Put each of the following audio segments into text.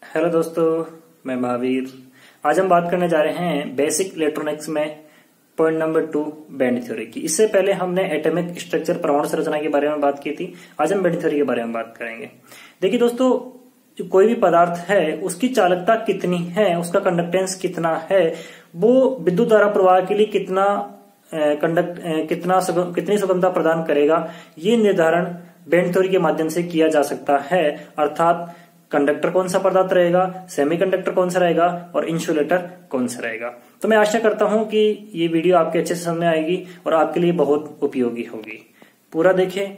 Hello दोस्तों, मैं महावीर। आज हम बात करने जा रहे हैं बेसिक इलेक्ट्रॉनिक्स में पॉइंट नंबर 2 बैंड थ्योरी की। इससे पहले हमने एटॉमिक स्ट्रक्चर परमाणु संरचना के बारे में बात की थी। आज हम बैंड थ्योरी के बारे में बात करेंगे। देखिए दोस्तों, जो कोई भी पदार्थ है उसकी चालकता कितनी है, उसका कंडक्टेंस कितना है, वो विद्युत धारा प्रवाह के लिए कितनी सुगमता प्रदान करेगा, ये निर्धारण बैंड थ्योरी के माध्यम से किया जा सकता है। अर्थात कंडक्टर कौन सा पदार्थ रहेगा, सेमीकंडक्टर कौन सा रहेगा और इंसुलेटर कौन सा रहेगा। तो मैं आशा करता हूं कि ये वीडियो आपके अच्छे से समझ में आएगी और आपके लिए बहुत उपयोगी होगी। पूरा देखें।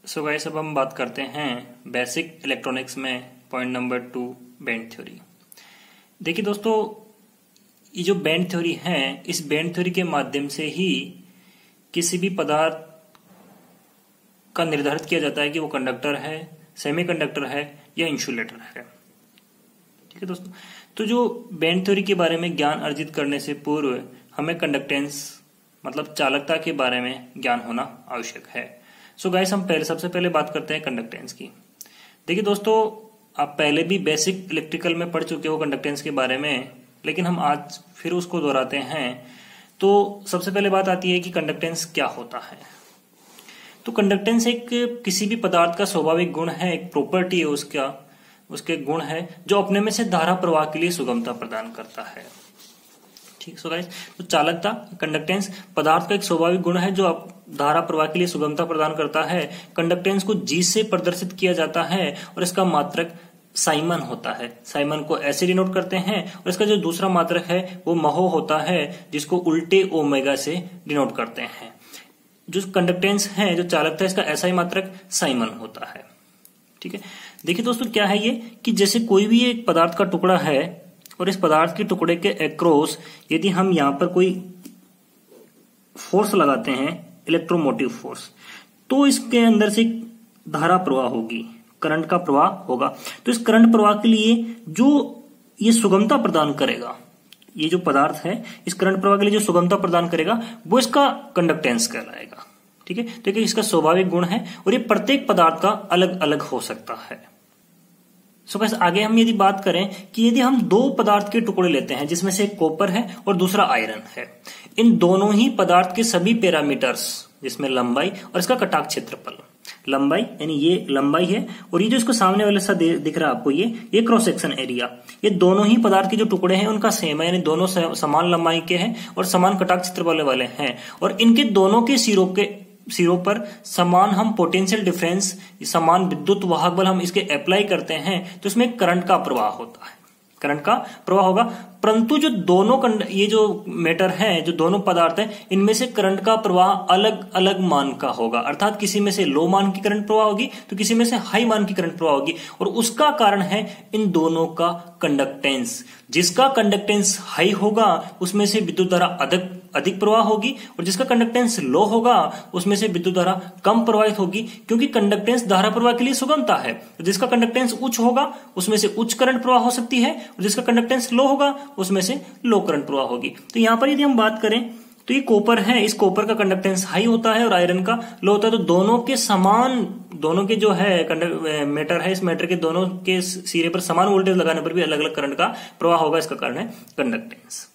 सो गाइस, अब हम बात करते हैं बेसिक इलेक्ट्रॉनिक्स में पॉइंट नंबर 2 बैंड थ्योरी। देखिए दोस्तों, ये जो बैंड थ्योरी है, इस बैंड थ्योरी के माध्यम से ही किसी भी पदार्थ का निर्धारित किया जाता है कि वो कंडक्टर है, सेमीकंडक्टर है या इंसुलेटर है। ठीक है दोस्तों, तो जो बैंड थ्योरी के बारे में ज्ञान अर्जित करने से पूर्व हमें कंडक्टेंस मतलब चालकता के बारे में ज्ञान होना आवश्यक है। सो गाइस, हम सबसे पहले बात करते हैं कंडक्टेंस की। देखिए दोस्तों, आप पहले भी बेसिक इलेक्ट्रिकल में पढ़ चुके हो कंडक्टेंस के बारे में, लेकिन हम आज फिर उसको दोहराते हैं। तो सबसे पहले बात आती है कि कंडक्टेंस क्या होता है। तो कंडक्टेंस एक किसी भी पदार्थ का स्वाभाविक गुण है, एक प्रॉपर्टी है उसके गुण है जो अपने में से धारा प्रवाह के लिए सुगमता प्रदान करता है। ठीक। सो गाइस, तो चालकता, कंडक्टेंस पदार्थ का एक स्वाभाविक गुण है जो धारा प्रवाह के लिए सुगमता प्रदान करता है। कंडक्टेंस को जी से प्रदर्शित किया जाता है और इसका मात्रक साइमन होता है। साइमन को ऐसे डिनोट करते हैं और इसका जो दूसरा मात्रक है वो महो होता है, जिसको उल्टे ओमेगा से डिनोट करते हैं। जो कंडक्टेंस है, जो चालकता है, इसका ऐसा ही मात्रक साइमन होता है। ठीक है। देखिए दोस्तों, क्या है ये कि जैसे कोई भी एक पदार्थ का टुकड़ा है और इस पदार्थ के टुकड़े के अक्रॉस यदि हम यहां पर कोई फोर्स लगाते हैं, इलेक्ट्रोमोटिव फोर्स, तो इसके अंदर से धारा प्रवाह होगी, करंट का प्रवाह होगा। तो इस करंट प्रवाह के लिए जो ये सुगमता प्रदान करेगा, ये जो पदार्थ है इस करंट प्रवाह के लिए जो सुगमता प्रदान करेगा वो इसका कंडक्टेंस कहलाएगा। ठीक है। तो इसका स्वाभाविक गुण है और ये प्रत्येक पदार्थ का अलग अलग हो सकता है। सो गाइस, आगे हम यदि बात करें कि यदि हम दो पदार्थ के टुकड़े लेते हैं जिसमें से एक कॉपर है और दूसरा आयरन है, इन दोनों ही पदार्थ के सभी पैरामीटर्स, जिसमें लंबाई और इसका कटाक क्षेत्रफल, लंबाई यानी ये लंबाई है और ये जो इसको सामने वाले सा दिख रहा है आपको, ये क्रॉस सेक्शन एरिया, ये दोनों ही पदार्थ के जो टुकड़े हैं उनका सेम है, यानी दोनों समान लंबाई के हैं और समान कटाक क्षेत्रफल वाले हैं। और इनके दोनों के सिरों पर समान हम पोटेंशियल डिफरेंस, समान विद्युत वाहक बल हम इसके अप्लाई करते हैं, तो इसमें करंट का प्रवाह होता है, करंट का प्रवाह होगा। परंतु जो दोनों ये जो मैटर है, जो दोनों पदार्थ हैं, इनमें से करंट का प्रवाह अलग अलग मान का होगा। अर्थात किसी में से लो मान की करंट प्रवाह होगी तो किसी में से हाई मान की करंट प्रवाह होगी, और उसका कारण है इन दोनों का कंडक्टेंस। जिसका कंडक्टेंस हाई होगा उसमें से विद्युत धारा अधिक प्रवाह होगी और जिसका कंडक्टेंस लो होगा उसमें से विद्युत धारा कम प्रवाहित होगी, क्योंकि कंडक्टेंस धारा प्रवाह के लिए सुगमता है। जिसका कंडक्टेंस उच्च होगा उसमें से उच्च करंट प्रवाह हो सकती है और जिसका कंडक्टेंस लो होगा उसमें से लो करंट प्रवाह होगी। तो यहां पर यदि हम बात करें तो ये कॉपर है, इस कॉपर का कंडक्टेंस हाई होता है और आयरन का लो होता है। तो दोनों के जो है मैटर है, इस मैटर के दोनों के सिरे पर समान वोल्टेज लगाने पर भी अलग अलग करंट का प्रवाह होगा। इसका कारण है कंडक्टेंस।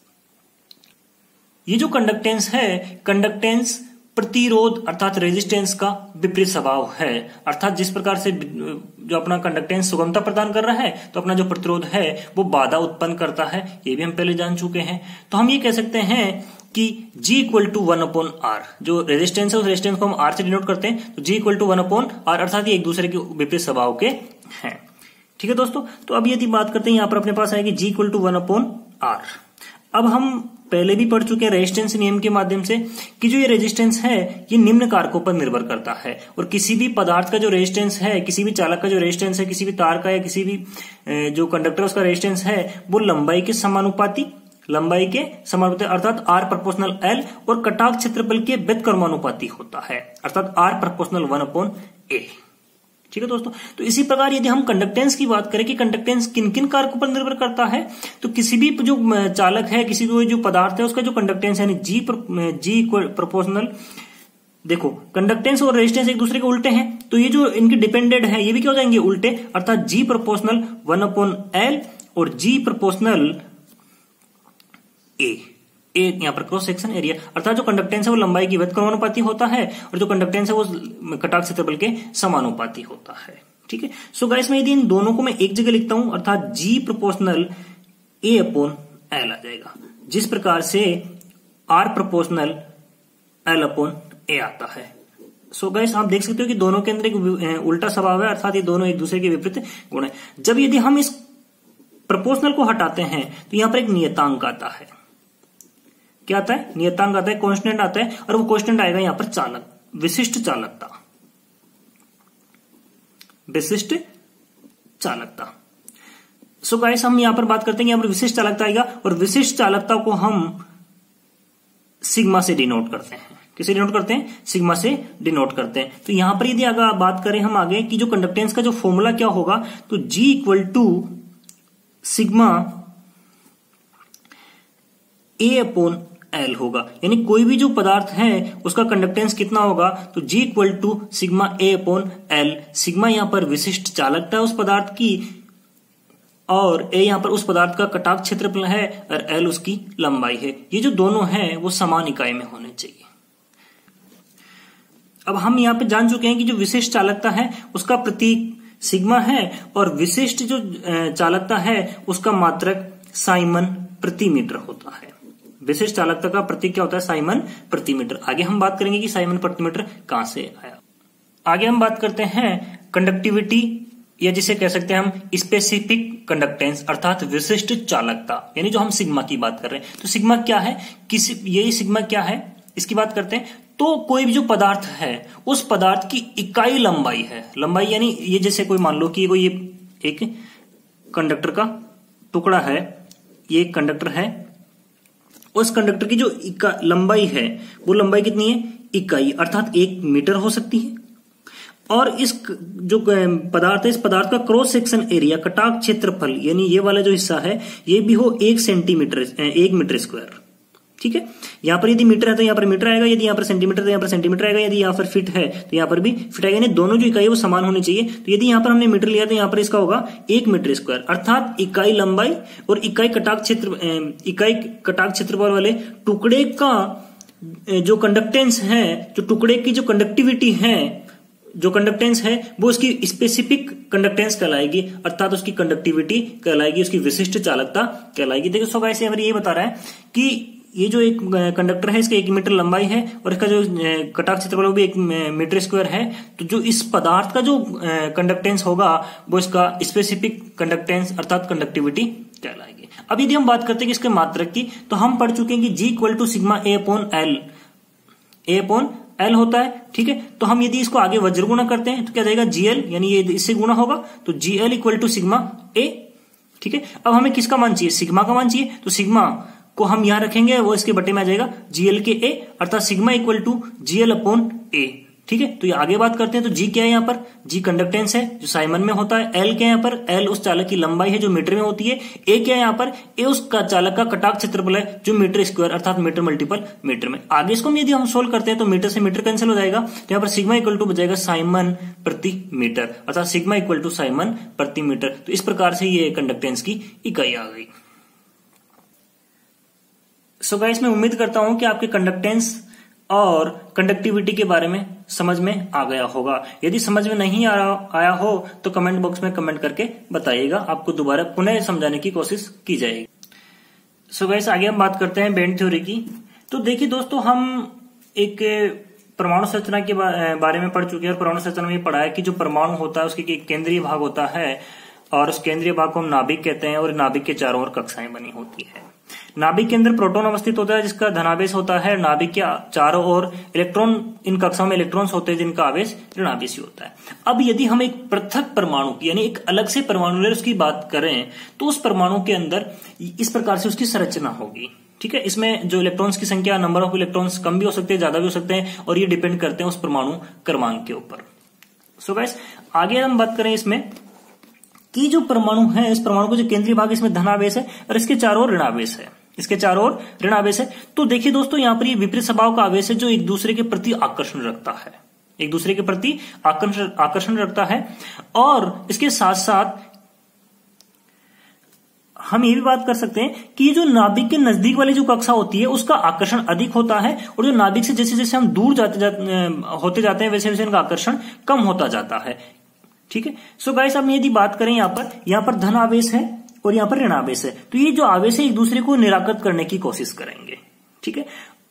ये जो कंडक्टेंस है, कंडक्टेंस प्रतिरोध अर्थात रेजिस्टेंस का विपरीत स्वभाव है। अर्थात जिस प्रकार से जो अपना कंडक्टेंस सुगमता प्रदान कर रहा है, तो अपना जो प्रतिरोध है वो बाधा उत्पन्न करता है। ये भी हम पहले जान चुके हैं। तो हम ये कह सकते हैं कि G = 1/R, जो रेजिस्टेंस है उस रेजिस्टेंस को हम R से डिनोट करते हैं। तो G = 1/R, अर्थात ये एक दूसरे के विपरीत स्वभाव के हैं। ठीक है दोस्तों, तो अब यदि बात करते हैं, यहां पर अपने पास आएगी G = 1/R। अब हम पहले भी पढ़ चुके हैं रेजिस्टेंस नियम के माध्यम से कि जो ये रेजिस्टेंस है ये निम्न कारकों पर निर्भर करता है। और किसी भी पदार्थ का जो रेजिस्टेंस है, किसी भी चालक का जो रेजिस्टेंस है, किसी भी तार का या किसी भी जो कंडक्टर उसका रेजिस्टेंस है, वो लंबाई के समानुपाती अर्थात R ∝ L और कटाक क्षेत्रफल के व्युत्क्रमानुपाती होता है, अर्थात R ∝ 1/A। ठीक है दोस्तों, तो इसी प्रकार यदि हम कंडक्टेंस की बात करें कि कंडक्टेंस किन किन कारकों पर निर्भर करता है, तो किसी भी जो चालक है, किसी भी जो पदार्थ है, उसका जो कंडक्टेंस यानी G ∝ देखो कंडक्टेंस और रेजिस्टेंस एक दूसरे के उल्टे हैं, तो ये जो इनके डिपेंडेंट है ये भी क्या हो जाएंगे, उल्टे, अर्थात G प्रोपोर्शनल 1/L और G प्रोपोर्शनल ए यहाँ पर क्रॉस सेक्शन एरिया, अर्थात जो कंडक्टेंस है वो लंबाई की व्युत्क्रमानुपाती होता है और जो कंडक्टेंस है वो कटाक्ष क्षेत्रफल के समानुपाती होता है। ठीक है, सो गाइस मैं यदि इन दोनों को मैं एक जगह लिखता हूं, अर्थात G प्रोपोर्शनल A/L आ जाएगा, जिस प्रकार से R प्रोपोर्शनल L/A आता है। सो गाइस आप देख सकते हो कि दोनों के अंदर एक उल्टा स्वभाव है, अर्थात ये दोनों एक दूसरे के विपरीत गुण है। जब यदि हम इस प्रोपोर्शनल को हटाते हैं तो यहां पर एक नियतांक आता है। क्या आता है, नियतांक आता है, कांस्टेंट आता है, और वो कांस्टेंट आएगा यहां पर चालक, विशिष्ट चालकता, विशिष्ट चालकता। सो गाइस हम यहां पर बात करते हैं, यहां पर विशिष्ट चालकता आएगा और विशिष्ट चालकता को हम सिग्मा से डिनोट करते हैं। किसे डिनोट करते हैं, सिग्मा से डिनोट करते हैं। तो यहां पर यदि अगर बात करें हम आगे कि जो कंडक्टेंस का जो फॉर्मूला क्या होगा, तो G equal to sigma A/L होगा, यानी कोई भी जो पदार्थ है उसका कंडक्टेंस कितना होगा, तो G equal to sigma A/L। Sigma यहां पर विशिष्ट चालकता है उस पदार्थ की, और A यहां पर उस पदार्थ का कटाक्ष क्षेत्रफल है और L उसकी लंबाई है। ये जो दोनों हैं वो समान इकाई में होने चाहिए। अब हम यहां पे जान चुके हैं कि जो विशिष्ट चालकता है उसका प्रतीक सिग्मा है और विशिष्ट जो चालकता है उसका मात्रक साइमन प्रति मीटर होता है। विशिष्ट चालकता का प्रतीक क्या होता है, साइमन प्रति मीटर। आगे हम बात करेंगे कि साइमन प्रति मीटर कहां से आया। आगे हम बात करते हैं कंडक्टिविटी, या जिसे कह सकते हैं हम स्पेसिफिक कंडक्टेंस, अर्थात विशिष्ट चालकता, यानी जो हम सिग्मा की बात कर रहे हैं। तो सिग्मा क्या है, यही सिग्मा क्या है इसकी बात करते हैं। तो कोई भी जो पदार्थ है उस पदार्थ की इकाई लंबाई है, लंबाई यानी ये जैसे कोई मान लो कि ये एक कंडक्टर का टुकड़ा है, ये एक कंडक्टर है, उस कंडक्टर की जो लंबाई है वो लंबाई कितनी है, इकाई, अर्थात 1 मीटर हो सकती है। और इस जो पदार्थ है इस पदार्थ का क्रॉस सेक्शन एरिया, कटाक्ष क्षेत्रफल, यानी ये वाला जो हिस्सा है ये भी हो 1 सेंटीमीटर, 1 मीटर स्क्वायर। ठीक है, यहां पर यदि मीटर है तो यहां पर मीटर आएगा, यदि यहां पर सेंटीमीटर तो यहां पर सेंटीमीटर आएगा, यदि यहां पर फीट है तो यहां पर भी फीट आएगा, यानी दोनों जो इकाई है वो समान होनी चाहिए। तो यदि यहां पर हमने मीटर लिया तो यहां पर इसका होगा 1 मीटर स्क्वायर, अर्थात इकाई लंबाई और इकाई कटाक्ष क्षेत्रफल वाले टुकड़े का जो कंडक्टेंस है, जो टुकड़े की जो कंडक्टिविटी है, जो कंडक्टेंस है वो उसकी स्पेसिफिक कंडक्टेंस कहलाएगी, अर्थात उसकी कंडक्टिविटी कहलाएगी, उसकी विशिष्ट चालकता कहलाएगी। देखो सो गाइस हमें ये बता रहा है कि ये जो एक कंडक्टर है इसका 1 मीटर लंबाई है और इसका जो कटाक्ष क्षेत्रफल वो भी 1 मीटर स्क्वायर है। तो जो इस पदार्थ का जो कंडक्टेंस होगा वो इसका स्पेसिफिक कंडक्टेंस अर्थात कंडक्टिविटी कहलाएगी। अब यदि हम बात करते हैं कि इसके मात्रक की, तो हम पढ़ चुके हैं कि G equal to sigma A/L होता है। ठीक है, तो हम यदि इसको आगे वज्र गुणा करते हैं तो क्या जाएगा, GL, यानी ये इससे गुणा होगा तो GL equal to sigma A। ठीक है, अब हमें किसका मान चाहिए, सिग्मा का मान चाहिए, तो सिग्मा को हम यहां रखेंगे, वो इसके बटे में आ जाएगा GL के A, अर्थात सिग्मा इक्वल टू GL/A। ठीक है, तो ये आगे बात करते हैं। तो G क्या है, यहाँ पर G कंडक्टेंस है जो साइमन में होता है, L क्या है यहाँ पर, L उस चालक की लंबाई है जो मीटर में होती है, A क्या है यहाँ पर, A उस चालक का कटाक्ष क्षेत्रफल है जो मीटर स्क्वायर अर्थात मीटर मल्टीपल मीटर में। आगे इसको यदि हम सोल्व करते हैं तो मीटर से मीटर कैंसिल हो जाएगा, तो यहाँ पर सिग्मा इक्वल टू बचेगा साइमन प्रति मीटर, अर्थात सिग्मा इक्वल टू साइमन प्रति मीटर। तो इस प्रकार से ये कंडक्टेंस की इकाई आ गई। सो गाइस मैं उम्मीद करता हूं कि आपके कंडक्टेंस और कंडक्टिविटी के बारे में समझ में आ गया होगा। यदि समझ में नहीं आया हो तो कमेंट बॉक्स में कमेंट करके बताइएगा, आपको दोबारा पुनः समझाने की कोशिश की जाएगी। सो गाइस आगे हम बात करते हैं बैंड थ्योरी की। तो देखिए दोस्तों, हम एक परमाणु संरचना के बारे में पढ़ चुके हैं और परमाणु संरचना में पढ़ा है कि जो परमाणु होता है उसके केंद्रीय भाग होता है और उस केंद्रीय भाग को हम नाभिक कहते हैं और नाभिक के चारों ओर कक्षाएं बनी होती है। नाभिक के अंदर प्रोटॉन अवस्थित होता है जिसका धनावेश होता है, नाभिक के चारों ओर इलेक्ट्रॉन, इन कक्षाओं में इलेक्ट्रॉन्स होते हैं जिनका आवेश ऋणावेशी होता है। अब यदि हम एक पृथक परमाणु की यानी एक अलग से परमाणु ले उसकी बात करें तो उस परमाणु के अंदर इस प्रकार से उसकी संरचना होगी। ठीक है, इसमें जो इलेक्ट्रॉन्स की संख्या, नंबर ऑफ इलेक्ट्रॉन्स कम भी हो सकते हैं, ज्यादा भी हो सकते हैं और ये डिपेंड करते हैं उस परमाणु क्रमांक के ऊपर। सो गाइस आगे हम बात करें इसमें कि जो परमाणु है, इस परमाणु का जो केंद्रीय भाग इसमें धनावेश है और इसके चारों ओर ऋणावेश है। इसके चारों ओर ऋण आवेश है। तो देखिए दोस्तों, यहां पर ये विपरीत स्वभाव का आवेश है जो एक दूसरे के प्रति आकर्षण रखता है, एक दूसरे के प्रति आकर्षण रखता है। और इसके साथ साथ हम ये भी बात कर सकते हैं कि जो नाभिक के नजदीक वाली जो कक्षा होती है उसका आकर्षण अधिक होता है, और जो नाभिक से जैसे जैसे हम दूर होते जाते हैं वैसे वैसे इनका आकर्षण कम होता जाता है। ठीक है। सो गाइस, अब यदि बात करें यहाँ पर धन आवेश है और यहाँ पर ऋण आवेश है, तो ये जो आवेश है एक दूसरे को निराकृत करने की कोशिश करेंगे। ठीक है।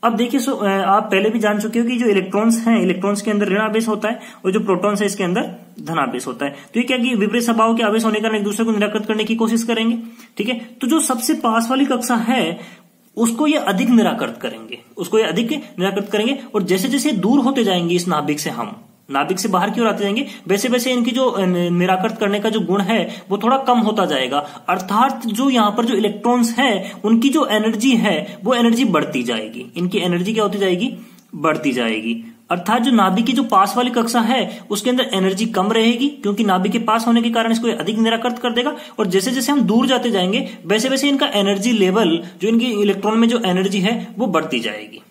अब देखिए, आप पहले भी जान चुके हो कि जो इलेक्ट्रॉन्स हैं, इलेक्ट्रॉन्स के अंदर ऋण आवेश होता है और जो प्रोटॉन्स है इसके अंदर धन आवेश होता है। तो ये क्या कि विपरीत स्वभाव के आवेश होने के कारण एक दूसरे को निराकृत करने की कोशिश करेंगे। ठीक है। तो जो सबसे पास वाली कक्षा है उसको ये अधिक निराकृत करेंगे, और जैसे जैसे दूर होते जाएंगे इस नाभिक से, हम नाभिक से बाहर की ओर आते जाएंगे, वैसे वैसे इनकी जो निराकृत करने का जो गुण है वो थोड़ा कम होता जाएगा। अर्थात जो यहाँ पर जो इलेक्ट्रॉन्स हैं उनकी जो एनर्जी है वो एनर्जी बढ़ती जाएगी, इनकी एनर्जी क्या होती जाएगी, बढ़ती जाएगी। अर्थात जो नाभिक की जो पास वाली कक्षा है उसके अंदर एनर्जी कम रहेगी, क्योंकि नाभिक के पास होने के कारण इसको अधिक निराकृत कर देगा, और जैसे जैसे हम दूर जाते जाएंगे वैसे वैसे इनका एनर्जी लेवल, जो इनकी इलेक्ट्रॉन में जो एनर्जी है वो बढ़ती जाएगी।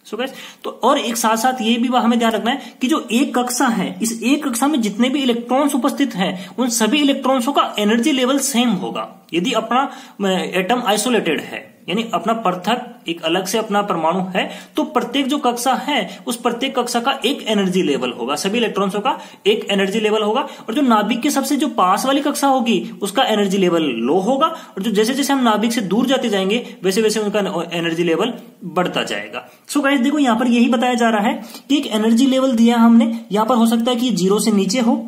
सो गाइस, तो और एक साथ साथ ये भी हमें ध्यान रखना है कि जो एक कक्षा है, इस एक कक्षा में जितने भी इलेक्ट्रॉन्स उपस्थित हैं उन सभी इलेक्ट्रॉन्सों का एनर्जी लेवल सेम होगा। यदि अपना एटम आइसोलेटेड है, यानी अपना पृथक एक अलग से अपना परमाणु है, तो प्रत्येक जो कक्षा है उस प्रत्येक कक्षा का एक एनर्जी लेवल होगा, सभी इलेक्ट्रॉन्सों का एक एनर्जी लेवल होगा। और जो नाभिक के सबसे जो पास वाली कक्षा होगी उसका एनर्जी लेवल लो होगा, और जो जैसे जैसे हम नाभिक से दूर जाते जाएंगे वैसे वैसे उनका एनर्जी लेवल बढ़ता जाएगा। सो गाइस, देखो यहाँ पर यही बताया जा रहा है कि एक एनर्जी लेवल दिया हमने, यहाँ पर हो सकता है कि 0 से नीचे हो।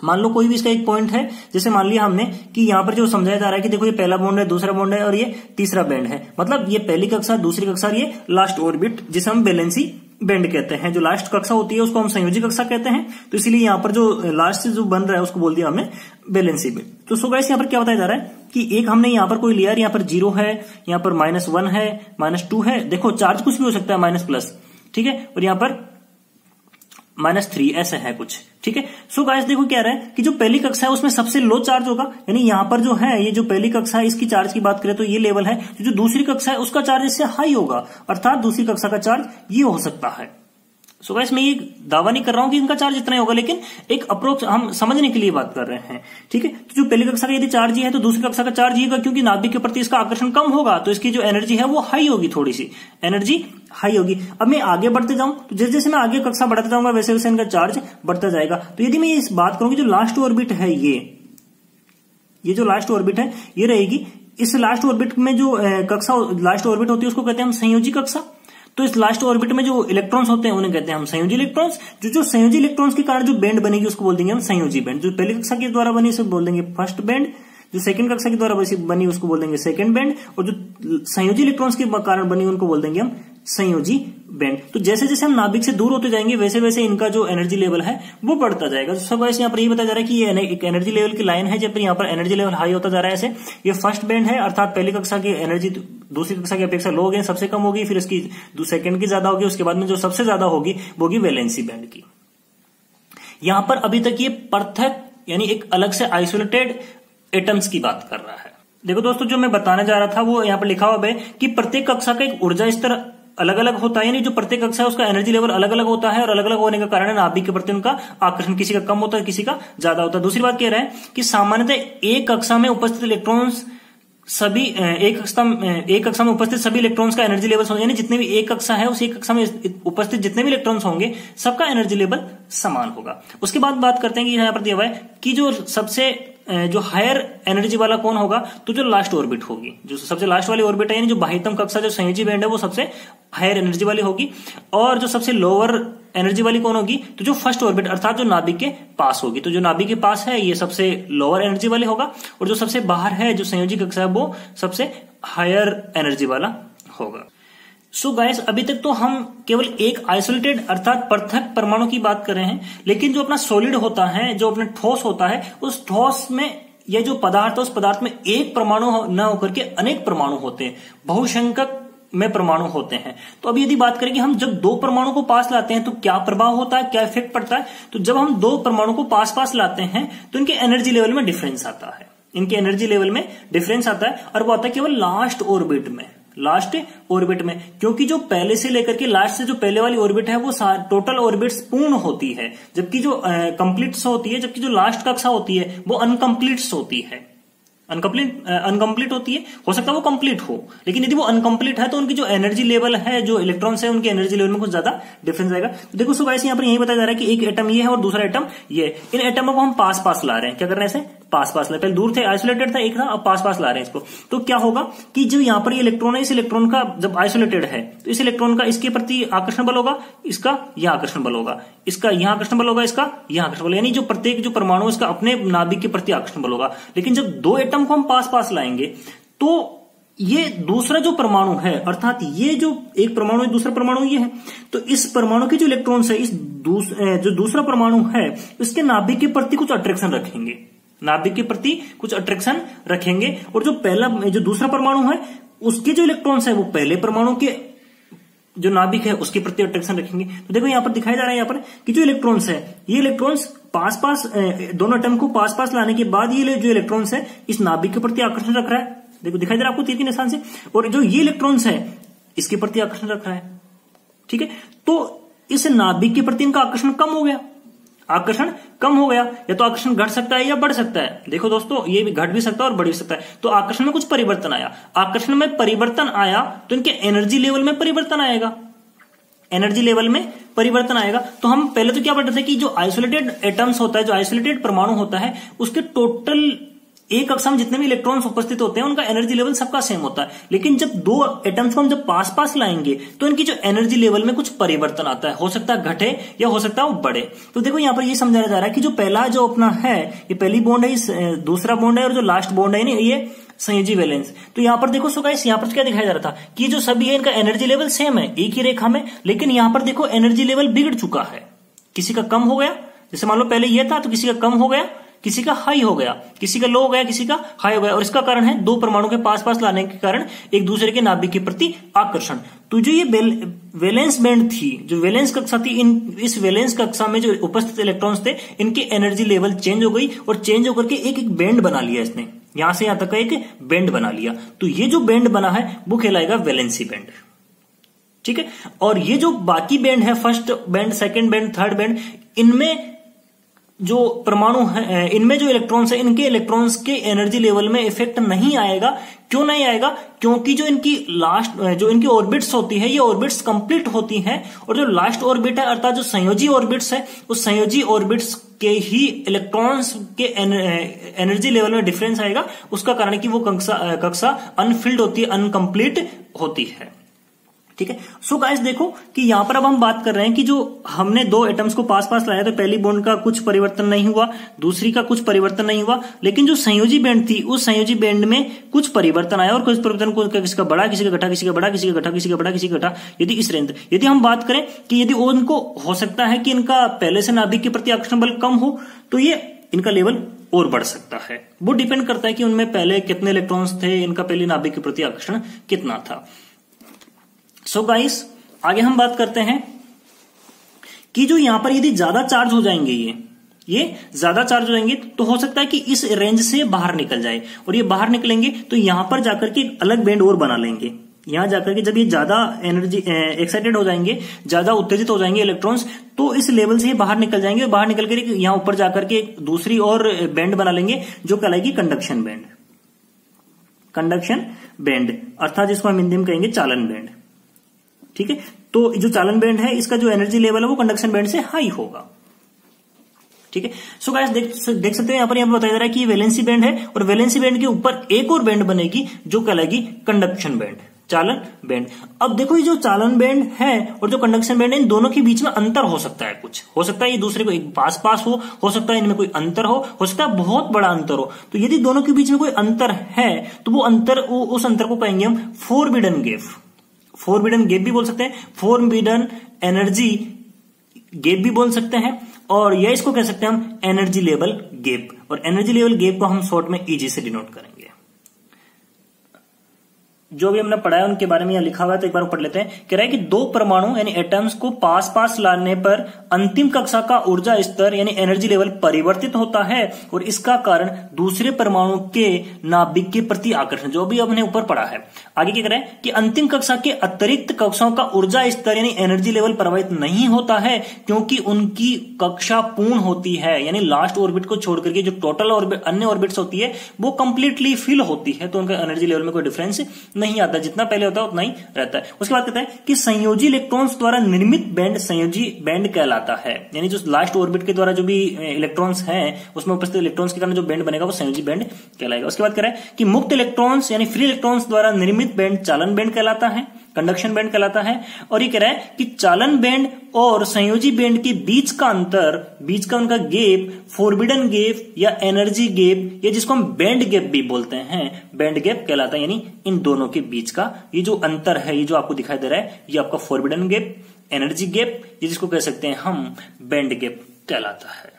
मान लो कोई भी इसका एक पॉइंट है, जैसे मान लिया हमने कि यहाँ पर जो समझाया जा रहा है कि देखो ये पहला बॉन्ड है, दूसरा बॉन्ड है और ये तीसरा बैंड है, मतलब ये पहली कक्षा, दूसरी कक्षा और ये लास्ट ऑर्बिट जिसे हम वैलेंसी बैंड कहते हैं। जो लास्ट कक्षा होती है उसको हम संयोजी कक्षा कहते हैं, तो इसीलिए यहाँ पर जो लास्ट से जो बन रहा है उसको बोल दिया हमने वैलेंसी बैंड। तो सो गाइस, यहाँ पर क्या बताया जा रहा है कि एक हमने यहाँ पर कोई लिया, यहाँ पर 0 है, यहाँ पर -1 है, -2 है, देखो चार्ज कुछ भी हो सकता है, माइनस प्लस, ठीक है, और यहाँ पर -3 ऐसे है कुछ। ठीक है। सो गाइस, देखो क्या रहा है कि जो पहली कक्षा है उसमें सबसे लो चार्ज होगा, यानी यहाँ पर जो है ये जो पहली कक्षा है इसकी चार्ज की बात करें तो ये लेवल है। जो दूसरी कक्षा है उसका चार्ज इससे हाई होगा, अर्थात दूसरी कक्षा का चार्ज ये हो सकता है। सो गाइस, मैं ये दावा नहीं कर रहा हूं कि इनका चार्ज इतना ही होगा, लेकिन एक अप्रोक्स हम समझने के लिए बात कर रहे हैं। ठीक है। तो जो पहली कक्षा का यदि चार्ज ये है तो दूसरी कक्षा का चार्ज ये होगा, क्योंकि नाभिक के प्रति इसका आकर्षण कम होगा तो इसकी जो एनर्जी है वो हाई होगी, थोड़ी सी एनर्जी हाई होगी। अब मैं आगे बढ़ते जाऊं तो जैसे जैसे मैं आगे कक्षा बढ़ाता जाऊंगा वैसे वैसे इनका चार्ज बढ़ता जाएगा। तो यदि मैं इस बात करूं कि जो लास्ट ऑर्बिट है ये जो लास्ट ऑर्बिट है ये रहेगी, इस लास्ट ऑर्बिट में जो कक्षा लास्ट ऑर्बिट होती है उसको कहते हैं हम संयोजी कक्षा। तो इस लास्ट ऑर्बिट में जो इलेक्ट्रॉन्स होते हैं उन्हें कहते हैं हम संयोजी इलेक्ट्रॉन्स। जो संयोजी इलेक्ट्रॉन्स के कारण जो बैंड बनेगी उसको बोल देंगे हम संयोजी बैंड। जो पहली कक्षा के द्वारा बनी उसे बोल देंगे फर्स्ट बैंड, जो सेकंड कक्षा के द्वारा बनी उसको बोल देंगे सेकंड बैंड, और जो संयोजी इलेक्ट्रॉन्स के कारण बनी उनको बोल देंगे हम संयोजी बैंड। तो जैसे जैसे हम नाभिक से दूर होते जाएंगे वैसे वैसे इनका जो एनर्जी लेवल है वो बढ़ता जाएगा। तो सब ऐसे यहाँ पर ये बताया जा रहा है कि ये एक एनर्जी लेवल की लाइन है, जब यहाँ पर एनर्जी लेवल हाई होता जा रहा है। ऐसे ये फर्स्ट बैंड है, अर्थात पहली कक्षा की एनर्जी दूसरी कक्षा की अपेक्षा लो होगी, सबसे कम होगी, फिर उसकी सेकंड की ज्यादा होगी, उसके बाद में जो सबसे ज्यादा होगी वो होगी वैलेंसी बैंड की। यहां पर अभी तक ये पृथक यानी एक अलग से आइसोलेटेड एटम्स की बात कर रहा है। देखो दोस्तों, जो मैं बताने जा रहा था वो यहाँ पर लिखा हुआ है कि प्रत्येक कक्षा का एक ऊर्जा स्तर अलग अलग होता है, यानी जो प्रत्येक कक्षा है उसका एनर्जी लेवल अलग अलग होता है, और अलग अलग होने के कारण नाभिक के प्रति उनका आकर्षण किसी का कम होता है, किसी का ज्यादा होता है। दूसरी बात कह रहा है कि सामान्यतः एक कक्षा में उपस्थित इलेक्ट्रॉन्स सभी एक कक्षा में उपस्थित सभी इलेक्ट्रॉन्स का एनर्जी लेवल, यानी जितने भी एक कक्षा है उस एक कक्षा में उपस्थित जितने भी इलेक्ट्रॉन्स होंगे सबका एनर्जी लेवल समान होगा। उसके बाद बात करते हैं कि यहाँ पर दिया हुआ है कि जो सबसे जो हायर एनर्जी वाला कौन होगा, तो जो लास्ट ऑर्बिट होगी, जो सबसे लास्ट वाली ऑर्बिट है, यानी जो बाह्यतम कक्षा जो संयोजी बैंड है वो सबसे हायर एनर्जी वाली होगी, और जो सबसे लोअर एनर्जी वाली कौन होगी, तो जो फर्स्ट ऑर्बिट अर्थात जो नाभिक के पास होगी। तो जो नाभिक के पास है ये सबसे लोअर एनर्जी वाली होगा, और जो सबसे बाहर है जो संयोजी कक्षा है वो सबसे हायर एनर्जी वाला होगा। सो गाइस, अभी तक तो हम केवल एक आइसोलेटेड अर्थात पृथक परमाणु की बात कर रहे हैं, लेकिन जो अपना सॉलिड होता है, जो अपना ठोस होता है, उस ठोस में यह जो पदार्थ है उस पदार्थ में एक परमाणु न होकर के अनेक परमाणु होते हैं, बहुसंख्यक में परमाणु होते हैं। तो अब यदि बात करें कि हम जब दो परमाणु को पास लाते हैं तो क्या प्रभाव होता है, क्या इफेक्ट पड़ता है, तो जब हम दो परमाणु को पास पास लाते हैं तो इनके एनर्जी लेवल में डिफरेंस आता है। इनके एनर्जी लेवल में डिफरेंस आता है, और वो आता है केवल लास्ट ऑर्बिट में, लास्ट ऑर्बिट में, क्योंकि जो पहले से लेकर के लास्ट से जो पहले वाली ऑर्बिट है वो टोटल ऑर्बिट्स पूर्ण होती है, जबकि जो कंप्लीट्स होती है, जबकि जो लास्ट कक्षा होती है वो अनकंप्लीट्स होती है, अनकंप्लीट होती है। हो सकता है वो कंप्लीट हो, लेकिन यदि वो अनकंप्लीट है तो उनकी जो एनर्जी लेवल है, जो इलेक्ट्रॉन्स है, उनकी एनर्जी लेवल में कुछ ज्यादा डिफरेंस आएगा। तो देखो सो गाइस यहाँ पर यही बताया जा रहा है कि एक एटम ये है और दूसरा एटम ये, इन एटमों को हम पास पास ला रहे हैं। क्या कर रहे हैं? ऐसे पास पास ला, पहले दूर थे, आइसोलेटेड था एक था, अब पास पास ला रहे हैं इसको। तो क्या होगा कि जो यहाँ पर ये इलेक्ट्रॉन है, इस इलेक्ट्रॉन का जब आइसोलेटेड है तो इस इलेक्ट्रॉन का इसके प्रति आकर्षण बल होगा, इसका यह आकर्षण बल होगा, इसका यह आकर्षण बल होगा, इसका यह आकर्षण बल, यानी जो प्रत्येक जो परमाणु इसका अपने नाभिक के प्रति आकर्षण बल होगा। लेकिन जब दो एटम को हम पास पास लाएंगे तो ये दूसरा जो परमाणु है, अर्थात ये जो एक परमाणु है, दूसरा परमाणु ये है, तो इस परमाणु के जो इलेक्ट्रॉन्स है, इस जो दूसरा परमाणु है, इसके नाभिक के प्रति कुछ अट्रैक्शन रखेंगे, नाभिक के प्रति कुछ अट्रैक्शन रखेंगे, और जो दूसरा परमाणु है उसके जो इलेक्ट्रॉन्स है वो पहले परमाणु के जो नाभिक है उसके प्रति अट्रैक्शन रखेंगे। तो देखो यहाँ पर दिखाया जा रहा है यहाँ पर कि जो इलेक्ट्रॉन्स है, ये इलेक्ट्रॉन्स पास पास, दोनों एटम को पास पास लाने के बाद ये जो इलेक्ट्रॉन्स है इस नाभिक के प्रति आकर्षण रख रहा है। देखो दिखाई दे रहा है आपको तीर के निशान से, और जो ये इलेक्ट्रॉन्स है इसके प्रति आकर्षण रख रहा है। ठीक है, तो इस नाभिक के प्रति इनका आकर्षण कम हो गया, आकर्षण कम हो गया, या तो आकर्षण घट सकता है या बढ़ सकता है। देखो दोस्तों, ये भी घट भी सकता है और बढ़ भी सकता है। तो आकर्षण में कुछ परिवर्तन आया, आकर्षण में परिवर्तन आया तो इनके एनर्जी लेवल में परिवर्तन आएगा, एनर्जी लेवल में परिवर्तन आएगा। तो हम पहले तो क्या पढ़ते थे कि जो आइसोलेटेड एटम्स होता है, जो आइसोलेटेड परमाणु होता है, उसके टोटल एक कक्षा में जितने भी इलेक्ट्रॉन्स उपस्थित होते हैं उनका एनर्जी लेवल सबका सेम होता है। लेकिन जब दो एटम्स को हम जब पास पास लाएंगे तो इनकी जो एनर्जी लेवल में कुछ परिवर्तन आता है, हो सकता है घटे या हो सकता है वो बढ़े। तो देखो यहाँ पर ये समझाया जा रहा है कि जो पहला जो अपना है, ये पहली बॉन्ड है, दूसरा बॉन्ड है, और जो लास्ट बॉन्ड है ये संयोजी वैलेंस। तो यहाँ पर देखो सो गाइस, यहाँ पर क्या दिखाया जा रहा था कि जो सभी है इनका एनर्जी लेवल सेम है, एक ही रेखा में, लेकिन यहाँ पर देखो एनर्जी लेवल बिगड़ चुका है, किसी का कम हो गया, जैसे मान लो पहले ये था तो किसी का कम हो गया, किसी का हाई हो गया, किसी का लो हो गया, किसी का हाई हो गया, और इसका कारण है दो परमाणु के पास पास लाने के कारण एक दूसरे के नाभिक के प्रति आकर्षण। तो जो ये वैलेंस बैंड थी, जो वैलेंस कक्षा थी, इस वैलेंस कक्षा में जो उपस्थित इलेक्ट्रॉन्स थे इनकी एनर्जी लेवल चेंज हो गई, और चेंज होकर के एक एक बैंड बना लिया इसने, यहां से यहां तक का एक बैंड बना लिया। तो ये जो बैंड बना है वो कहलाएगा वैलेंसी बैंड। ठीक है, और ये जो बाकी बैंड है, first band, second band, third band, इनमें जो परमाणु है, इनमें जो इलेक्ट्रॉन्स है, इनके इलेक्ट्रॉन्स के एनर्जी लेवल में इफेक्ट नहीं आएगा। क्यों नहीं आएगा? क्योंकि जो इनकी लास्ट, जो इनकी ऑर्बिट्स होती है, ये ऑर्बिट्स कंप्लीट होती हैं, और जो लास्ट ऑर्बिट है अर्थात जो संयोजी ऑर्बिट्स है, उस संयोजी ऑर्बिट्स के ही इलेक्ट्रॉन्स के एनर्जी लेवल में डिफरेंस आएगा। उसका कारण कि वो कक्षा अनफिल्ड होती है, अनकंप्लीट होती है। ठीक है, सो गाइस देखो कि यहां पर अब हम बात कर रहे हैं कि जो हमने दो एटम्स को पास पास लाया, तो पहली बॉन्ड का कुछ परिवर्तन नहीं हुआ, दूसरी का कुछ परिवर्तन नहीं हुआ, लेकिन जो संयोजी बैंड थी उस संयोजी बैंड में कुछ परिवर्तन आया, और कुछ परिवर्तन को किसी का बढ़ा, किसी का घटा, किसी का बढ़ा, किसी का घटा, किसी का बढ़ा, किसी का घटा। यदि इस रेंज, यदि हम बात करें कि यदि उनको हो सकता है कि इनका पहले से नाभिक के प्रति आकर्षण बल कम हो, तो ये इनका लेवल और बढ़ सकता है। वो डिपेंड करता है कि उनमें पहले कितने इलेक्ट्रॉन्स थे, इनका पहले नाभिक के प्रति आकर्षण कितना था। सो गाइस आगे हम बात करते हैं कि जो यहां पर यदि ज्यादा चार्ज हो जाएंगे, ये ज्यादा चार्ज हो जाएंगे तो हो सकता है कि इस रेंज से बाहर निकल जाए, और ये बाहर निकलेंगे तो यहां पर जाकर के अलग बैंड और बना लेंगे। यहां जाकर के जब ये ज्यादा एनर्जी एक्साइटेड हो जाएंगे, ज्यादा उत्तेजित हो जाएंगे इलेक्ट्रॉन्स, तो इस लेवल से बाहर निकल जाएंगे, बाहर निकल कर यहां ऊपर जाकर के दूसरी और बैंड बना लेंगे जो कहलाएगी कंडक्शन बैंड। कंडक्शन बैंड अर्थात जिसको हम हिंदी में कहेंगे चालन बैंड। ठीक है, तो जो चालन बैंड है इसका जो एनर्जी लेवल है वो कंडक्शन बैंड से हाई होगा। ठीक है, सो गाइस देख सकते हो यहां पर बताया जा रहा है कि ये वैलेंसी बैंड है, और वैलेंसी बैंड के ऊपर एक और बैंड बनेगी जो कहलाएगी कंडक्शन बैंड, चालन बैंड। अब देखो ये जो चालन बैंड है और जो कंडक्शन बैंड है, इन दोनों के बीच में अंतर हो सकता है, कुछ हो सकता है ये दूसरे को एक पास पास हो सकता है इनमें कोई अंतर हो सकता है बहुत बड़ा अंतर हो। तो यदि दोनों के बीच में कोई अंतर है तो वो अंतर, उस अंतर को कहेंगे हम फोरबिडन गैप। फोरबिडन गैप भी बोल सकते हैं, फोरबिडन एनर्जी गैप भी बोल सकते हैं, और यह इसको कह सकते हैं हम एनर्जी लेवल गैप। और एनर्जी लेवल गैप को हम शॉर्ट में ईजी से डिनोट करेंगे। जो भी हमने पढ़ा है उनके बारे में यहाँ लिखा हुआ है, तो एक बार पढ़ लेते हैं। कह रहा है कि दो परमाणु यानी एटम्स को पास पास लाने पर अंतिम कक्षा का ऊर्जा स्तर यानी एनर्जी लेवल परिवर्तित होता है और इसका कारण दूसरे परमाणु के नाभिक के प्रति आकर्षण, जो भी हमने ऊपर पढ़ा है। आगे क्या कह रहा है कि अंतिम कक्षा के अतिरिक्त कक्षाओं का ऊर्जा स्तर यानी एनर्जी लेवल प्रभावित नहीं होता है क्योंकि उनकी कक्षा पूर्ण होती है, यानी लास्ट ऑर्बिट को छोड़ करके जो टोटल ऑर्बिट अन्य ऑर्बिट्स होती है वो कंप्लीटली फिल होती है, तो उनका एनर्जी लेवल में कोई डिफरेंस नहीं आता, जितना पहले होता है उतना ही रहता है। उसके बाद कहता है कि संयोजी इलेक्ट्रॉन्स द्वारा निर्मित बैंड संयोजी बैंड कहलाता है, यानी जो लास्ट ऑर्बिट के द्वारा जो भी इलेक्ट्रॉन्स हैं उसमें उपस्थित इलेक्ट्रॉन्स के कारण जो बैंड बनेगा वो संयोजी बैंड कहलाएगा। उसके बाद कह रहा है कि मुक्त इलेक्ट्रॉन्स यानी फ्री इलेक्ट्रॉन्स द्वारा निर्मित बैंड चालन बैंड कहलाता है, कंडक्शन बैंड कहलाता है। और ये कह रहा है कि चालन बैंड और संयोजी बैंड के बीच का अंतर, बीच का उनका गैप फॉरबिडन गैप या एनर्जी गैप या जिसको हम बैंड गैप भी बोलते हैं, बैंड गैप कहलाता है। यानी इन दोनों के बीच का ये जो अंतर है, ये जो आपको दिखाई दे रहा है, ये आपका फॉरबिडन गैप, एनर्जी गैप, ये जिसको कह सकते हैं हम बैंड गैप कहलाता है।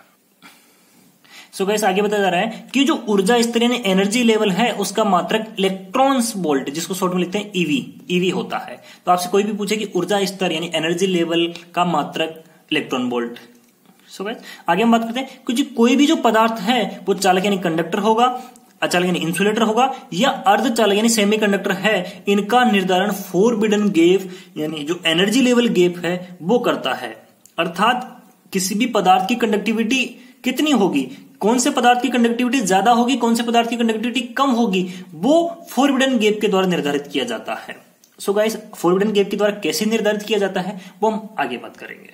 सो गाइस आगे बताया जा रहा है कि जो ऊर्जा स्तर यानी एनर्जी लेवल है उसका मात्रक इलेक्ट्रॉन्स वोल्ट, जिसको शॉर्ट में लिखते हैं ईवी होता है। तो आपसे कोई भी पूछे कि ऊर्जा स्तर यानी एनर्जी लेवल का मात्रक इलेक्ट्रॉन वोल्ट। सो गाइस आगे हम बात करते हैं कि कोई भी जो पदार्थ है वो चालक यानी कंडक्टर होगा, अचालक यानी इंसुलेटर होगा या अर्धचालक यानी सेमीकंडक्टर है, इनका निर्धारण फॉरबिडन गैप यानी जो एनर्जी लेवल गैप है वो करता है। अर्थात किसी भी पदार्थ की कंडक्टिविटी कितनी होगी, कौन से पदार्थ की कंडक्टिविटी ज्यादा होगी, कौन से पदार्थ की कंडक्टिविटी कम होगी, वो फॉरबिडन गैप के द्वारा निर्धारित किया जाता है। सो गाइस फॉरबिडन गैप के द्वारा कैसे निर्धारित किया जाता है वो हम आगे बात करेंगे।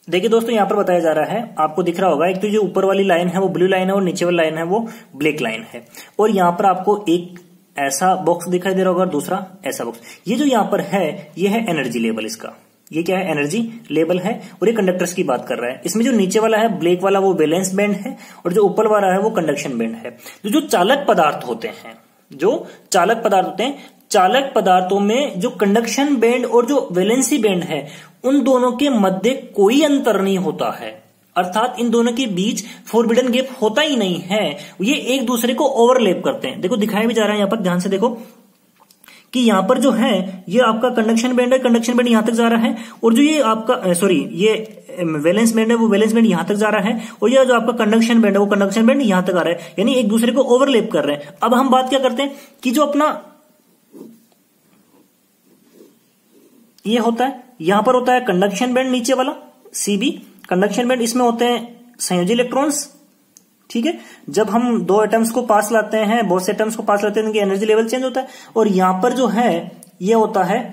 देखिए दोस्तों यहां पर बताया जा रहा है, आपको दिख रहा होगा, एक तो जो ऊपर वाली लाइन है वो ब्लू लाइन है और नीचे वाली लाइन है वो ब्लैक लाइन है, और यहां पर आपको एक ऐसा बॉक्स दिखाई दे रहा होगा और दूसरा ऐसा बॉक्स। ये जो यहां पर है ये है एनर्जी लेवल, इसका ये क्या है, एनर्जी लेवल है, और ये कंडक्टर्स की बात कर रहा है। इसमें जो नीचे वाला है ब्लैक वाला वो वैलेंस बैंड है और जो ऊपर वाला है वो कंडक्शन बैंड है। जो चालक पदार्थ होते हैं, जो चालक पदार्थ होते हैं, चालक पदार्थों में जो कंडक्शन बैंड और जो वैलेंसी बैंड है उन दोनों के मध्य कोई अंतर नहीं होता है, अर्थात इन दोनों के बीच फॉरबिडन गैप होता ही नहीं है, ये एक दूसरे को ओवरलैप करते हैं। देखो दिखाया भी जा रहा है यहां पर, ध्यान से देखो कि यहां पर जो है ये आपका कंडक्शन बैंड है, कंडक्शन बैंड यहां तक जा रहा है, और जो ये आपका ये वैलेंस बैंड है वो वैलेंस बैंड यहां तक जा रहा है, और ये जो आपका कंडक्शन बैंड है वो कंडक्शन बैंड यहां तक आ रहा है, यानी एक दूसरे को ओवरलैप कर रहे हैं। अब हम बात क्या करते हैं कि जो अपना ये होता है, यहां पर होता है कंडक्शन बैंड नीचे वाला सीबी कंडक्शन बैंड, इसमें होते हैं संयोजी इलेक्ट्रॉन्स, ठीक है। जब हम दो एटम्स को पास लाते हैं, बहुत से एटम्स को पास लाते हैं, उनकी एनर्जी लेवल चेंज होता है, और यहां पर जो है ये होता है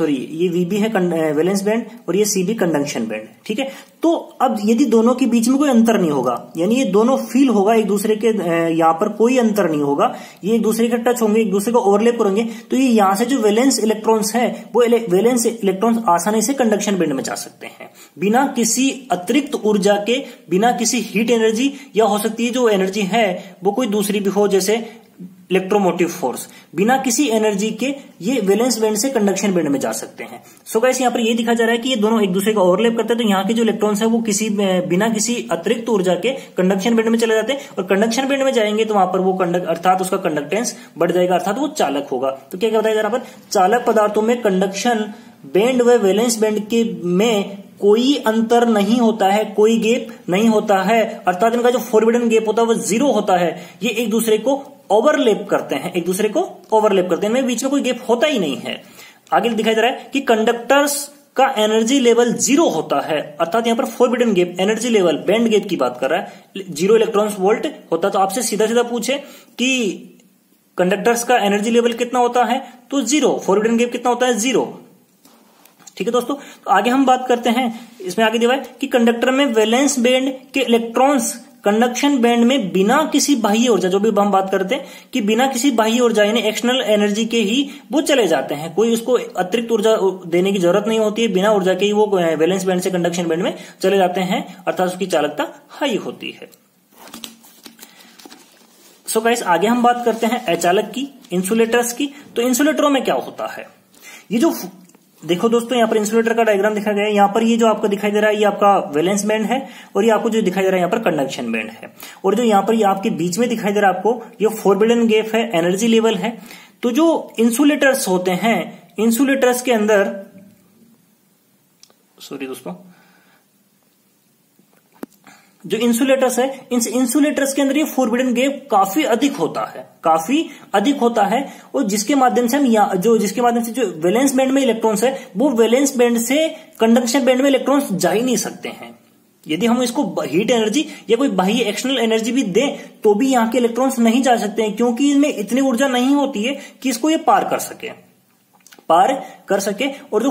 ये वीबी है वैलेंस बैंड और ये सीबी कंडक्शन बैंड, ठीक है। तो अब यदि दोनों के बीच में कोई अंतर नहीं होगा, यानी ये दोनों फील होगा एक दूसरे के, यहां पर कोई अंतर नहीं होगा, ये एक दूसरे के टच होंगे, एक दूसरे को ओवरलैप करेंगे, तो ये यहां से जो वैलेंस इलेक्ट्रॉन्स है वो वैलेंस इलेक्ट्रॉन्स आसानी से कंडक्शन बैंड में जा सकते हैं बिना किसी अतिरिक्त ऊर्जा के, बिना किसी हीट एनर्जी, या हो सकती है जो एनर्जी है वो कोई दूसरी भी हो जैसे इलेक्ट्रोमोटिव फोर्स, बिना किसी एनर्जी के ये वैलेंस बैंड से कंडक्शन बैंड में जा सकते हैं। सो गाइस यहाँ पर ये दिखा जा रहा है कि ये दोनों एक दूसरे को ओवरलैप करते हैं, तो यहाँ के जो इलेक्ट्रॉन्स है वो बिना किसी अतिरिक्त ऊर्जा के कंडक्शन बैंड में चले जाते हैं, और कंडक्शन बैंड में जाएंगे तो वहां पर वो अर्थात उसका कंडक्टेंस बढ़ जाएगा, अर्थात वो चालक होगा। तो क्या बताया जा रहा है, चालक पदार्थों में कंडक्शन बैंड व वैलेंस बैंड के में कोई अंतर नहीं होता है, कोई गैप नहीं होता है, अर्थात इनका जो फॉरबिडन गैप होता है वो जीरो होता है, ये एक दूसरे को ओवरलैप करते हैं, एक दूसरे को ओवरलैप करते हैं, इनमें बीच में कोई गैप होता ही नहीं है। आगे दिखाई दे रहा है कि कंडक्टर्स का एनर्जी लेवल जीरो होता है, अर्थात यहां पर forbidden gap, energy level, band gap की बात कर रहा है, 0 इलेक्ट्रॉन्स वोल्ट होता। तो आपसे सीधा सीधा पूछे कि कंडक्टर्स का एनर्जी लेवल कितना होता है तो 0, फॉरबिडन गैप कितना होता है 0, ठीक है दोस्तों। तो आगे हम बात करते हैं, इसमें आगे दिया है कि कंडक्टर में वैलेंस बैंड के इलेक्ट्रॉन्स कंडक्शन बैंड में बिना किसी बाह्य ऊर्जा, जो भी हम बात करते हैं कि बिना किसी बाह्य ऊर्जा यानी एक्सटर्नल एनर्जी के ही वो चले जाते हैं, कोई उसको अतिरिक्त ऊर्जा देने की जरूरत नहीं होती है, बिना ऊर्जा के ही वो वैलेंस बैंड से कंडक्शन बैंड में चले जाते हैं, अर्थात उसकी चालकता हाई होती है। सो गाइस आगे हम बात करते हैं अचालक की, इंसुलेटर्स की। तो इंसुलेटरों में क्या होता है, ये जो देखो दोस्तों, यहाँ पर इंसुलेटर का डायग्राम दिखा गया है। यहाँ पर ये जो आपको दिखाई दे रहा है ये आपका वैलेंस बैंड है, और ये आपको जो दिखाई दे रहा है यहाँ पर कंडक्शन बैंड है। और जो यहाँ पर ये आपके बीच में दिखाई दे रहा है आपको, ये फोरबिडन गैप है, एनर्जी लेवल है। तो जो इंसुलेटर्स होते हैं, इंसुलेटर्स के अंदर, सॉरी दोस्तों, जो इंसुलेटर्स है, इन इंसुलेटर्स के अंदर ये फोरबिडन गैप काफी अधिक होता है, और जिसके माध्यम से जो वैलेंस बैंड में इलेक्ट्रॉन्स है, वो वैलेंस बैंड से कंडक्शन बैंड में इलेक्ट्रॉन्स जा ही नहीं सकते हैं। यदि हम इसको हीट एनर्जी या कोई बाह्य एक्सटर्नल एनर्जी भी दें तो भी यहाँ के इलेक्ट्रॉन्स नहीं जा सकते हैं, क्योंकि इनमें इतनी ऊर्जा नहीं होती है कि इसको ये पार कर सके। और जो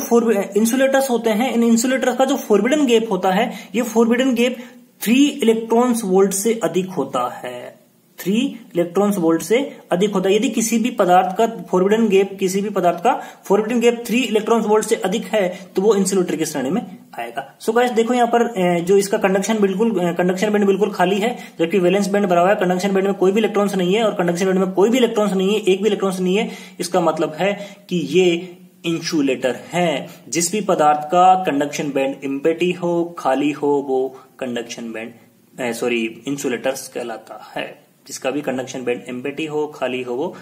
इंसुलेटर्स होते हैं, इन इंसुलेटर्स का जो फोरबिडन गैप होता है, ये फोरबिडन गैप 3 इलेक्ट्रॉन्स वोल्ट से अधिक होता है। 3 इलेक्ट्रॉन्स वोल्ट से अधिक होता है। यदि किसी भी पदार्थ का फोरबिडन गैप 3 इलेक्ट्रॉन्स वोल्ट से अधिक है तो वो इंसुलेटर की श्रेणी में आएगा। सो गाइस देखो यहाँ पर जो इसका कंडक्शन बैंड बिल्कुल खाली है, जबकि वैलेंस बैंड भरा हुआ है। कंडक्शन बैंड में कोई भी इलेक्ट्रॉन्स नहीं है, और कंडक्शन बैंड में कोई भी इलेक्ट्रॉन्स नहीं है, एक भी इलेक्ट्रॉन्स नहीं है। इसका मतलब है कि ये इंसुलेटर है। जिस भी पदार्थ का कंडक्शन बैंड एम्प्टी हो, खाली हो, वो कंडक्शन बैंड इंसुलेटर्स कहलाता है। जिसका भी कंडक्शन बैंड एम्प्टी हो, खाली हो, वो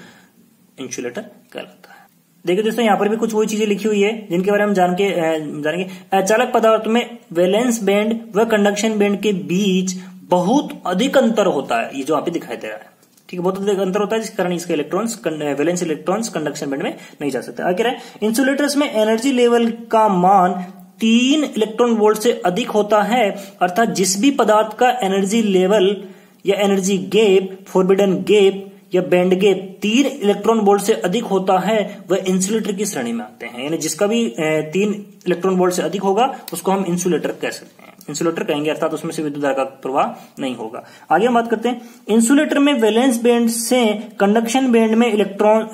इंसुलेटर कहलाता है। देखिए दोस्तों, यहाँ पर भी कुछ वही चीजें लिखी हुई है जिनके बारे में जानेंगे। अचालक पदार्थ में वैलेंस बैंड व कंडक्शन बैंड के बीच बहुत अधिक अंतर होता है। ये जो यहाँ पे दिखाई दे रहा है, ठीक है, बहुत अधिक अंतर होता है, जिस कारण इसके वैलेंस इलेक्ट्रॉन्स कंडक्शन बैंड में नहीं जा सकते। आगे रहे, इंसुलेटर्स में एनर्जी लेवल का मान 3 इलेक्ट्रॉन वोल्ट से अधिक होता है, अर्थात जिस भी पदार्थ का एनर्जी लेवल या एनर्जी गैप, फोरबिडन गैप या बैंड गैप 3 इलेक्ट्रॉन वोल्ट से अधिक होता है, वह इंसुलेटर की श्रेणी में आते हैं। यानी जिसका भी 3 इलेक्ट्रॉन वोल्ट से अधिक होगा उसको हम इंसुलेटर कह सकते हैं, इंसुलेटर कहेंगे, अर्थात उसमें से विद्युत धारा का प्रवाह नहीं होगा। आगे हम बात करते हैं, इंसुलेटर में वैलेंस बैंड से कंडक्शन बैंड में इलेक्ट्रॉन्स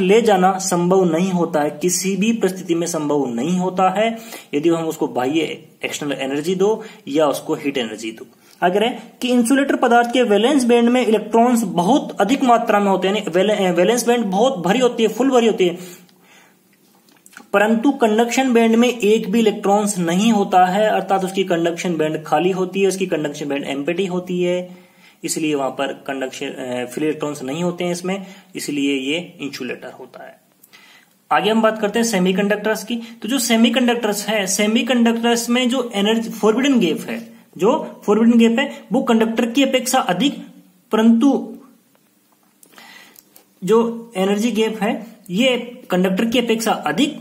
ले जाना संभव नहीं होता है, किसी भी परिस्थिति में संभव नहीं होता है, यदि हम उसको बाह्य एक्सटर्नल एनर्जी दो या उसको हीट एनर्जी दो। अगर है कि इंसुलेटर पदार्थ के वैलेंस बैंड में इलेक्ट्रॉन्स बहुत अधिक मात्रा में होते हैं, यानी वैलेंस बैंड बहुत भरी होती है, फुल भरी होती है, परंतु कंडक्शन बैंड में एक भी इलेक्ट्रॉन्स नहीं होता है, अर्थात उसकी कंडक्शन बैंड खाली होती है, उसकी कंडक्शन बैंड एम्प्टी होती है, इसलिए वहां पर कंडक्शन फ्री इलेक्ट्रॉन्स नहीं होते हैं इसमें, इसलिए ये इंसुलेटर होता है। आगे हम बात करते हैं सेमीकंडक्टर्स की। तो जो सेमीकंडक्टर्स है, सेमीकंडक्टर्स में जो एनर्जी फोरबिडन गैप है वो कंडक्टर की अपेक्षा अधिक, परंतु जो एनर्जी गैप है ये कंडक्टर की अपेक्षा अधिक,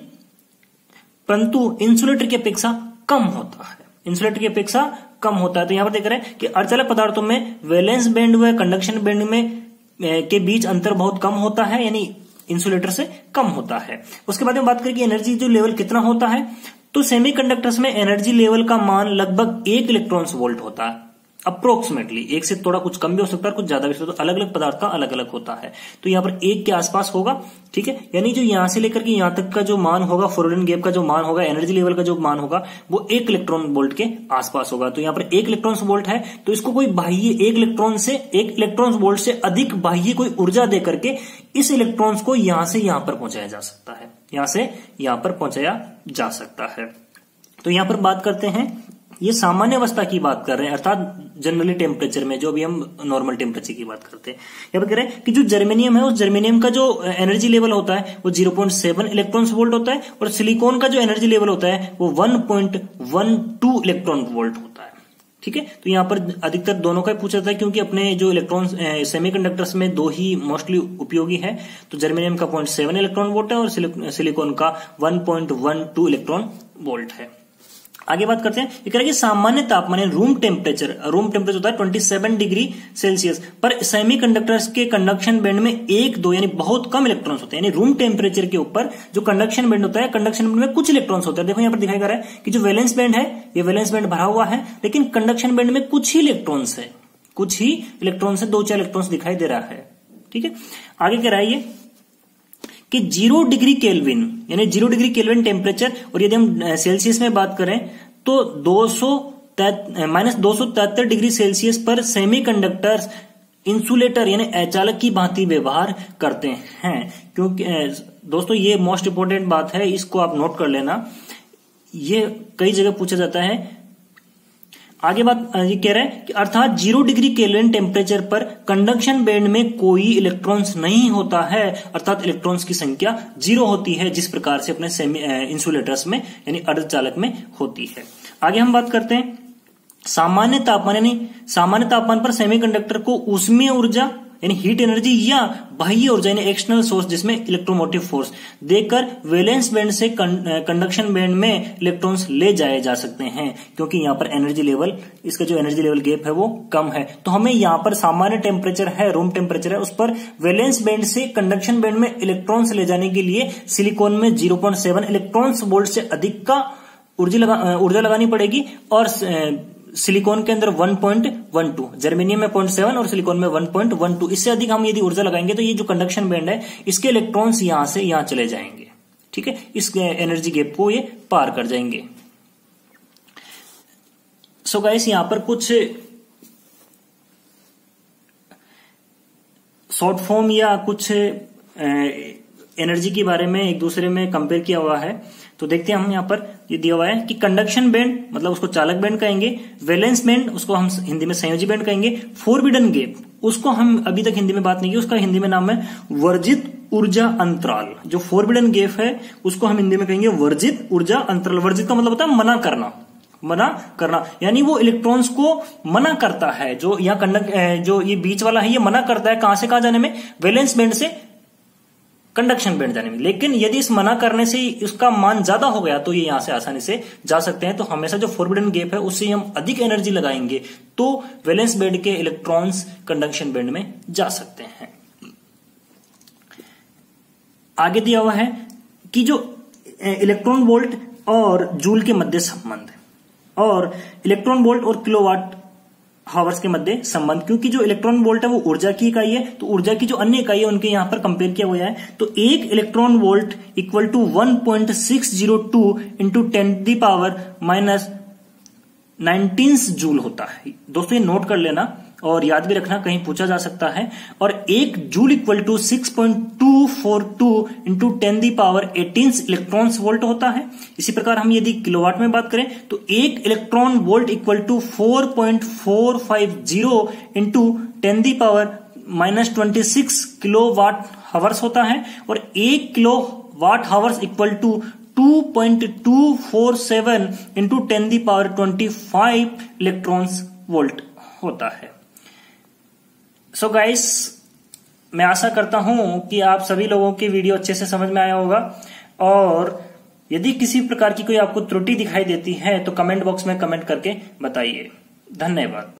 परंतु इंसुलेटर की अपेक्षा कम होता है। तो यहां पर देख रहे हैं कि अर्धचालक पदार्थों में वैलेंस बैंड व कंडक्शन बैंड में के बीच अंतर बहुत कम होता है, यानी इंसुलेटर से कम होता है। उसके बाद में बात करें कि एनर्जी जो लेवल कितना होता है, तो सेमीकंडक्टर्स में एनर्जी लेवल का मान लगभग 1 इलेक्ट्रॉन वोल्ट होता है, अप्रोक्सीमेटली। 1 से थोड़ा कुछ कम भी हो सकता है, कुछ ज्यादा भी हो सकता है, तो अलग अलग पदार्थ का अलग अलग होता है। तो यहाँ पर 1 के आसपास होगा, ठीक है, यानी जो यहां से लेकर के यहां तक का जो मान होगा, फोरबिडन गैप का जो मान होगा, एनर्जी लेवल का जो मान होगा, वो 1 इलेक्ट्रॉन वोल्ट के आसपास होगा। तो यहाँ पर 1 इलेक्ट्रॉन वोल्ट है, तो इसको कोई बाह्य 1 इलेक्ट्रॉन वोल्ट से अधिक बाह्य कोई ऊर्जा दे करके इस इलेक्ट्रॉन्स को यहां से यहां पर पहुंचाया जा सकता है, यहां से यहां पर पहुंचाया जा सकता है। तो यहां पर बात करते हैं, ये सामान्य अवस्था की बात कर रहे हैं, अर्थात जनरली टेम्परेचर में, जो अभी हम नॉर्मल टेम्परेचर की बात करते हैं। यहाँ पर कह रहे हैं कि जो जर्मेनियम है, उस जर्मेनियम का जो एनर्जी लेवल होता है वो 0.7 इलेक्ट्रॉन वोल्ट होता है, और सिलिकॉन का जो एनर्जी लेवल होता है वो 1.12 इलेक्ट्रॉन वोल्ट होता है, ठीक है। तो यहाँ पर अधिकतर दोनों का पूछा जाता है, क्योंकि अपने जो इलेक्ट्रॉन सेमीकंडक्टर्स में 2 ही मोस्टली उपयोगी है। तो जर्मेनियम का 0.7 इलेक्ट्रॉन वोल्ट है और सिलिकॉन का 1.12 इलेक्ट्रॉन वोल्ट है। आगे बात करते हैं, ये कह रहे हैं कि सामान्य तापमान रूम टेम्परेचर होता है 27 डिग्री सेल्सियस पर सेमीकंडक्टर्स के कंडक्शन बैंड में 1-2 यानी बहुत कम इलेक्ट्रॉन्स होते हैं। यानी रूम टेम्परेचर के ऊपर जो कंडक्शन बैंड होता है, कंडक्शन बैंड में कुछ इलेक्ट्रॉन्स होते हैं। देखो यहाँ पर दिखाई जा रहा है कि जो वैलेंस बैंड है, ये वैलेंस बैंड भरा हुआ है, लेकिन कंडक्शन बैंड में कुछ ही इलेक्ट्रॉन्स है, 2-4 इलेक्ट्रॉन्स दिखाई दे रहा है, ठीक है। आगे कह रहा है ये कि 0 डिग्री केल्विन, यानी 0 डिग्री केल्विन टेम्परेचर, और यदि हम सेल्सियस में बात करें तो -273 डिग्री सेल्सियस पर सेमीकंडक्टर्स इंसुलेटर यानी अचालक की भांति व्यवहार करते हैं, क्योंकि दोस्तों ये मोस्ट इंपोर्टेंट बात है, इसको आप नोट कर लेना, ये कई जगह पूछा जाता है। आगे बात ये कह रहा है कि अर्थात 0 डिग्री केल्विन टेम्परेचर पर कंडक्शन बैंड में कोई इलेक्ट्रॉन्स नहीं होता है, अर्थात इलेक्ट्रॉन्स की संख्या 0 होती है, जिस प्रकार से अपने सेमी इंसुलेटर्स में यानी अर्धचालक में होती है। आगे हम बात करते हैं सामान्य तापमान पर सेमीकंडक्टर को ऊष्मीय ऊर्जा यानी हीट एनर्जी या बाह्य ऊर्जा यानी एक्सटर्नल सोर्स जिसमें इलेक्ट्रोमोटिव फोर्स देकर वैलेंस बैंड से कंडक्शन बैंड में इलेक्ट्रॉन्स ले जाए जा सकते हैं, क्योंकि यहाँ पर एनर्जी लेवल, इसका जो एनर्जी लेवल गैप है वो कम है। तो हमें यहाँ पर सामान्य टेम्परेचर है, रूम टेम्परेचर है, उस पर वैलेंस बैंड से कंडक्शन बैंड में इलेक्ट्रॉन्स ले जाने के लिए सिलिकॉन में 0.7 इलेक्ट्रॉन्स वोल्ट से अधिक का ऊर्जा लगानी पड़ेगी, और सिलिकॉन के अंदर 1.12, जर्मेनियम में 0.7 और सिलिकॉन में 1.12। इससे अधिक हम यदि ऊर्जा लगाएंगे तो ये जो कंडक्शन बैंड है इसके इलेक्ट्रॉन्स यहां से यहां चले जाएंगे, ठीक है, इस एनर्जी गैप को ये पार कर जाएंगे। सो गाइस यहां पर कुछ शॉर्ट फॉर्म या कुछ एनर्जी के बारे में एक दूसरे में कंपेयर किया हुआ है, तो देखते हैं हम यहाँ पर ये दिया हुआ है कि कंडक्शन बैंड मतलब उसको चालक बैंड कहेंगे, वैलेंस बैंड उसको हम हिंदी में संयोजी बैंड कहेंगे, फॉरबिडन गैप उसको हम अभी तक हिंदी में बात नहीं की, उसका हिंदी में नाम है वर्जित ऊर्जा अंतराल। जो फॉरबिडन गैप है उसको हम हिंदी में कहेंगे वर्जित ऊर्जा अंतराल। वर्जित का मतलब होता है मना करना, यानी वो इलेक्ट्रॉन्स को मना करता है, जो यहाँ जो ये बीच वाला है ये मना करता है कहां से कहां जाने में, वैलेंस बैंड से कंडक्शन बैंड जाने में। लेकिन यदि इस मना करने से उसका मान ज्यादा हो गया तो ये यहां से आसानी से जा सकते हैं। तो हमेशा जो फॉरबिडन गैप है उससे हम अधिक एनर्जी लगाएंगे तो वैलेंस बैंड के इलेक्ट्रॉन्स कंडक्शन बैंड में जा सकते हैं। आगे दिया हुआ है कि जो इलेक्ट्रॉन वोल्ट और जूल के मध्य संबंध और इलेक्ट्रॉन वोल्ट और किलोवाट हावर्स के मध्य संबंध, क्योंकि जो इलेक्ट्रॉन वोल्ट है वो ऊर्जा की इकाई है, तो ऊर्जा की जो अन्य इकाई है उनके यहां पर कंपेयर किया हुआ है। तो एक electron volt equal to 1.602 into 10⁻⁻19 joule होता है। दोस्तों ये नोट कर लेना और याद भी रखना, कहीं पूछा जा सकता है। और एक joule equal to 6.242 into 10⁻18 electrons volt होता है। इसी प्रकार हम यदि किलोवाट में बात करें तो एक electron volt equal to 4.450 into 10⁻⁻26 kilowatt hours होता है। और एक kilowatt hours equal to 2.247 into 10⁻25 electrons volt होता है। सो गाइस मैं आशा करता हूं कि आप सभी लोगों की वीडियो अच्छे से समझ में आया होगा, और यदि किसी प्रकार की कोई आपको त्रुटि दिखाई देती है तो कमेंट बॉक्स में कमेंट करके बताइए। धन्यवाद।